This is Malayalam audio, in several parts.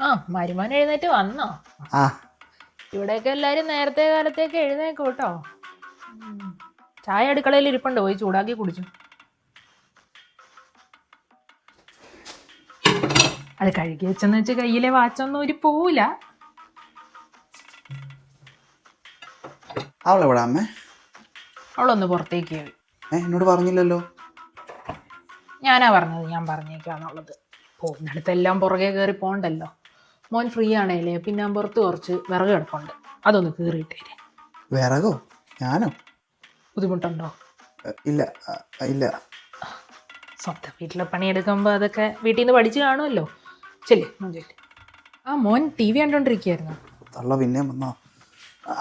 ആ മരുമോൻ എഴുന്നേറ്റ് വന്നോ? ആ ഇവിടെയൊക്കെ എല്ലാരും നേരത്തെ കാലത്തേക്ക് എഴുന്നേക്കും കേട്ടോ. ചായ അടുക്കളയിൽ ഇരിപ്പുണ്ട്, പോയി ചൂടാക്കി കുടിച്ചു. അത് കഴുകി വെച്ചെന്ന് വെച്ച് കയ്യിലെ വാച്ചൊന്നും ഒരു പോവില്ല. അവളെവിടെ അമ്മേ? അവളൊന്ന് പുറത്തേക്ക് പോയി. എന്നോട് പറഞ്ഞില്ലല്ലോ. ഞാനാ പറഞ്ഞത്, ഞാൻ പറഞ്ഞേക്കാന്നുള്ളത്. പോകുന്നിടത്തെല്ലാം പുറകെ കയറി പോണ്ടല്ലോ. മോൻ ഫ്രീ ആണേലേ പിന്നെ ഞാൻ പുറത്ത് കുറച്ച് വിറക് കിടപ്പുണ്ട്, അതൊന്ന് കീറിയിട്ടേരെ. വിറകോ? ഞാനോ? ബുദ്ധിമുട്ടുണ്ടോ? ഇല്ല ഇല്ല. സ്വന്തം വീട്ടിലെ പണിയെടുക്കുമ്പോൾ അതൊക്കെ വീട്ടിൽ നിന്ന് പഠിച്ചു കാണുമല്ലോ. ചെല്ലേ മോൻ ചെല്ലേ. ആ മോൻ ടി വി കണ്ടോണ്ടിരിക്കുകയായിരുന്നു. തള്ള പിന്നെ വന്നോ?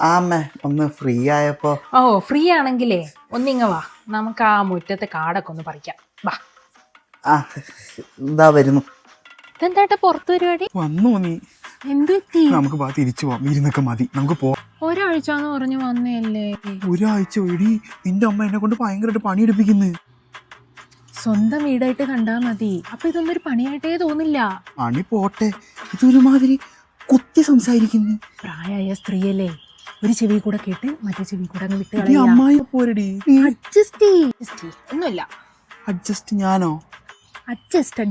ആ അമ്മേ, ഒന്ന് ഫ്രീ ആയപ്പോ. ഓ ഫ്രീ ആണെങ്കിലേ ഒന്നിങ്ങ വാ, നമുക്ക് ആ മുറ്റത്തെ കാടൊക്കെ ഒന്ന് പറിക്കാം. വാ. ആ ഇതാ വരുന്നു. ഇതെന്താട്ടെ പുറത്ത് പരിപാടി? വന്നു നീ? എന്ത് പറ്റി? നമുക്ക് തിരിച്ചു പോവാം, ഇരുന്നൊക്കെ മതി, നമുക്ക് പോവാം. ഒരാഴ്ചന്ന് പറഞ്ഞു വന്നേല്ലേ. ഒരാഴ്ച എടി, നിന്റെ അമ്മ എന്നെ കൊണ്ട് ഭയങ്കരമായിട്ട് പണിയെടുപ്പിക്കുന്നു. സ്വന്തം വീടായിട്ട് കണ്ടാ മതി, അപ്പൊ ഇതൊന്നും ഒരു പണിയായിട്ടേ തോന്നില്ല. പണി പോട്ടെ, ഇതൊരുമാതിരി കുത്തി സംസാരിക്കുന്നു. പ്രായമായ സ്ത്രീയല്ലേ, ഒരു ചെവി കൂടെ കേട്ട് മറ്റേ ചെവി കൂടെ അങ്ങ് വിട്ട് അമ്മായി പോരടി. അഡ്ജസ്റ്റ് ഒന്നുമില്ല. അഡ്ജസ്റ്റ് ഞാനോ? അഡ്ജസ്റ്റ്